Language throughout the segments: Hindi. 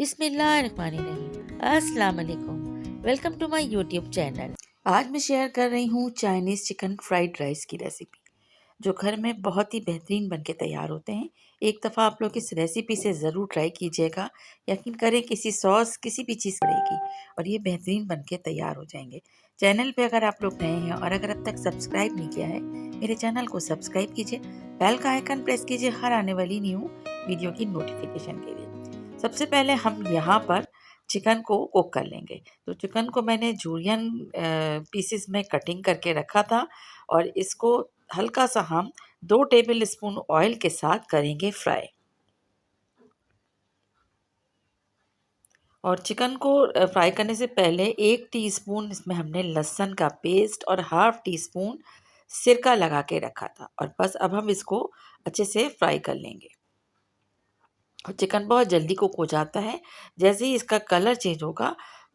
बिस्मिल्लाहिर्रहमानिर्रहीम। अस्सलाम वालेकुम। Welcome to my YouTube channel. आज मैं शेयर कर रही हूँ चाइनीज़ चिकन फ्राइड राइस की रेसिपी, जो घर में बहुत ही बेहतरीन बनके तैयार होते हैं। एक दफ़ा आप लोग इस रेसिपी से ज़रूर ट्राई कीजिएगा। यकीन करें किसी सॉस किसी भी चीज़ पड़ेगी और ये बेहतरीन बनके तैयार हो जाएंगे। चैनल पे अगर आप लोग नए हैं और अगर अब तक सब्सक्राइब नहीं किया है, मेरे चैनल को सब्सक्राइब कीजिए, बेल का आइकन प्रेस कीजिए हर आने वाली न्यू वीडियो की नोटिफिकेशन के लिए। सबसे पहले हम यहाँ पर चिकन को कुक कर लेंगे। तो चिकन को मैंने जूलियन पीसेस में कटिंग करके रखा था और इसको हल्का सा हम 2 टेबल स्पून ऑयल के साथ करेंगे फ्राई। और चिकन को फ्राई करने से पहले 1 टीस्पून इसमें हमने लहसुन का पेस्ट और हाफ टी स्पून सिरका लगा के रखा था और बस अब हम इसको अच्छे से फ्राई कर लेंगे। और चिकन बहुत जल्दी कुक हो जाता है। जैसे ही इसका कलर चेंज होगा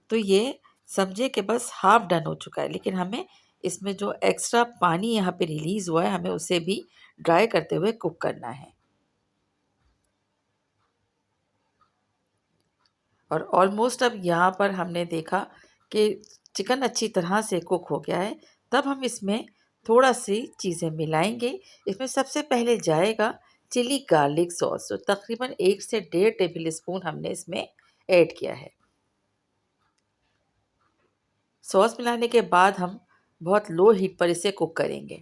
तो ये समझे कि बस हाफ डन हो चुका है, लेकिन हमें इसमें जो एक्स्ट्रा पानी यहाँ पे रिलीज़ हुआ है हमें उसे भी ड्राई करते हुए कुक करना है। और ऑलमोस्ट अब यहाँ पर हमने देखा कि चिकन अच्छी तरह से कुक हो गया है। तब हम इसमें थोड़ा सी चीज़ें मिलाएंगे। इसमें सबसे पहले जाएगा चिली गार्लिक सॉस, जो तकरीबन 1 से 1.5 टेबल स्पून हमने इसमें ऐड किया है। सॉस मिलाने के बाद हम बहुत लो हीट पर इसे कुक करेंगे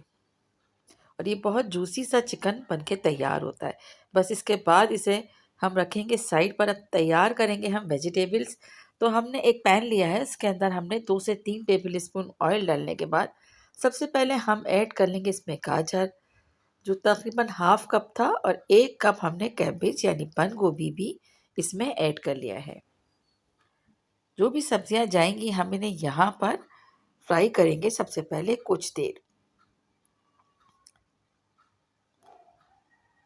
और ये बहुत जूसी सा चिकन बनके तैयार होता है। बस इसके बाद इसे हम रखेंगे साइड पर। अब तैयार करेंगे हम वेजिटेबल्स। तो हमने एक पैन लिया है, इसके अंदर हमने 2 से 3 टेबल स्पून ऑयल डालने के बाद सबसे पहले हम ऐड कर लेंगे इसमें गाजर, जो तकरीबन हाफ कप था, और 1 कप हमने कैबेज यानी बंद गोभी भी इसमें ऐड कर लिया है। जो भी सब्जियां जाएंगी हम इन्हें यहाँ पर फ्राई करेंगे सबसे पहले कुछ देर।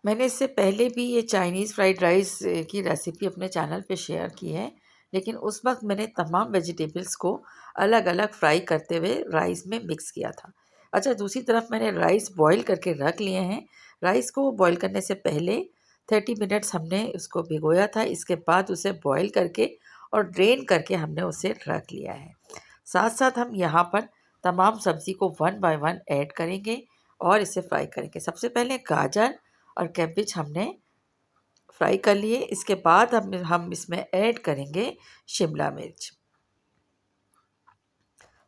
मैंने इससे पहले भी ये चाइनीज़ फ्राइड राइस की रेसिपी अपने चैनल पे शेयर की है, लेकिन उस वक्त मैंने तमाम वेजिटेबल्स को अलग अलग फ्राई करते हुए राइस में मिक्स किया था। अच्छा, दूसरी तरफ मैंने राइस बॉईल करके रख लिए हैं। राइस को बॉईल करने से पहले 30 मिनट्स हमने उसको भिगोया था। इसके बाद उसे बॉईल करके और ड्रेन करके हमने उसे रख लिया है। साथ साथ हम यहाँ पर तमाम सब्ज़ी को वन बाय वन ऐड करेंगे और इसे फ्राई करेंगे। सबसे पहले गाजर और कैबेज हमने फ्राई कर लिए। इसके बाद हम इसमें ऐड करेंगे शिमला मिर्च।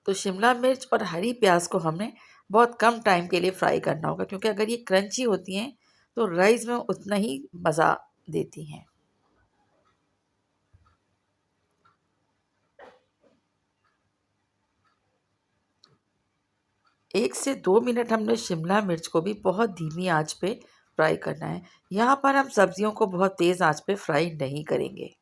तो शिमला मिर्च और हरी प्याज को हमने बहुत कम टाइम के लिए फ्राई करना होगा, क्योंकि अगर ये क्रंची होती हैं तो राइस में उतना ही मज़ा देती हैं। 1 से 2 मिनट हमने शिमला मिर्च को भी बहुत धीमी आंच पे फ्राई करना है। यहाँ पर हम सब्जियों को बहुत तेज़ आंच पे फ्राई नहीं करेंगे,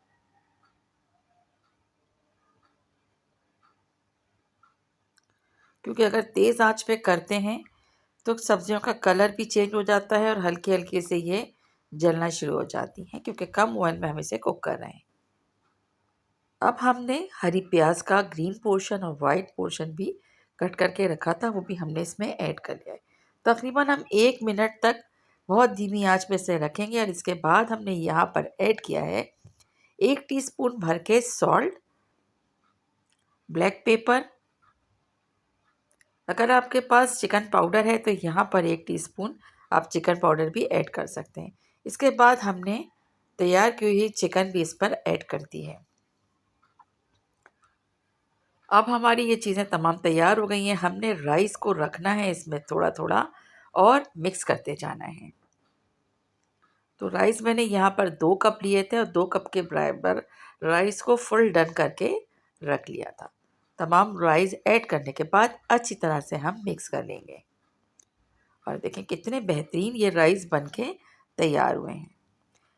क्योंकि अगर तेज़ आंच पे करते हैं तो सब्जियों का कलर भी चेंज हो जाता है और हल्के हल्के से ये जलना शुरू हो जाती हैं, क्योंकि कम ऑयल में हम इसे कुक कर रहे हैं। अब हमने हरी प्याज का ग्रीन पोर्शन और वाइट पोर्शन भी कट करके रखा था, वो भी हमने इसमें ऐड कर लिया है। तकरीबन हम 1 मिनट तक बहुत धीमी आंच में से रखेंगे और इसके बाद हमने यहाँ पर ऐड किया है 1 टीस्पून भर के सॉल्ट, ब्लैक पेपर। अगर आपके पास चिकन पाउडर है तो यहाँ पर 1 टीस्पून आप चिकन पाउडर भी ऐड कर सकते हैं। इसके बाद हमने तैयार की हुई चिकन भी इस पर ऐड कर दी है। अब हमारी ये चीज़ें तमाम तैयार हो गई हैं। हमने राइस को रखना है इसमें थोड़ा थोड़ा और मिक्स करते जाना है। तो राइस मैंने यहाँ पर 2 कप लिए थे और 2 कप के बराबर राइस को फुल डन करके रख लिया था। तमाम राइस ऐड करने के बाद अच्छी तरह से हम मिक्स कर लेंगे और देखें कितने बेहतरीन ये राइस बनके तैयार हुए हैं।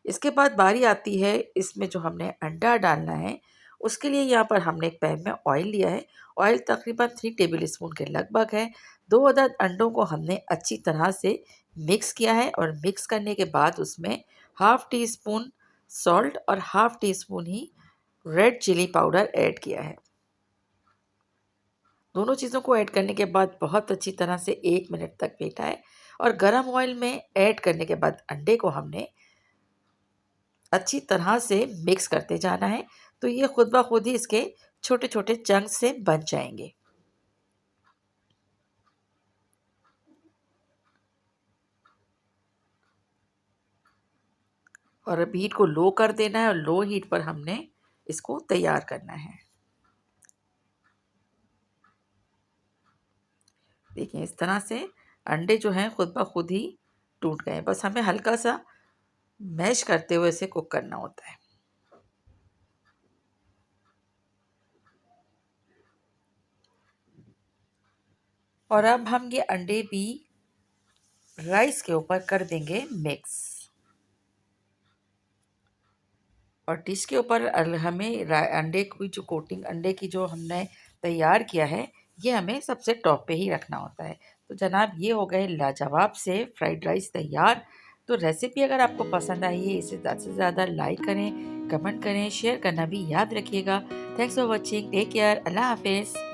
इसके बाद बारी आती है इसमें जो हमने अंडा डालना है। उसके लिए यहाँ पर हमने एक पैन में ऑयल लिया है। ऑयल तकरीबन 3 टेबल स्पून के लगभग है। 2 अदद अंडों को हमने अच्छी तरह से मिक्स किया है और मिक्स करने के बाद उसमें हाफ टी स्पून सॉल्ट और हाफ टी स्पून ही रेड चिली पाउडर ऐड किया है। दोनों चीज़ों को ऐड करने के बाद बहुत अच्छी तरह से 1 मिनट तक फेंटा है और गरम ऑयल में ऐड करने के बाद अंडे को हमने अच्छी तरह से मिक्स करते जाना है, तो ये खुद ब खुद ही इसके छोटे छोटे चंक्स से बन जाएंगे। और अब हीट को लो कर देना है और लो हीट पर हमने इसको तैयार करना है। देखिए इस तरह से अंडे जो हैं खुद ब खुद ही टूट गए, बस हमें हल्का सा मैश करते हुए इसे कुक करना होता है। और अब हम ये अंडे भी राइस के ऊपर कर देंगे मिक्स। और डिश के ऊपर हमें अंडे की जो कोटिंग, अंडे की जो हमने तैयार किया है, ये हमें सबसे टॉप पे ही रखना होता है। तो जनाब ये हो गए लाजवाब से फ्राइड राइस तैयार। तो रेसिपी अगर आपको पसंद आई है, इसे ज़्यादा से ज़्यादा लाइक करें, कमेंट करें, शेयर करना भी याद रखिएगा। Thanks for watching, take care, अल्लाह हाफिज़।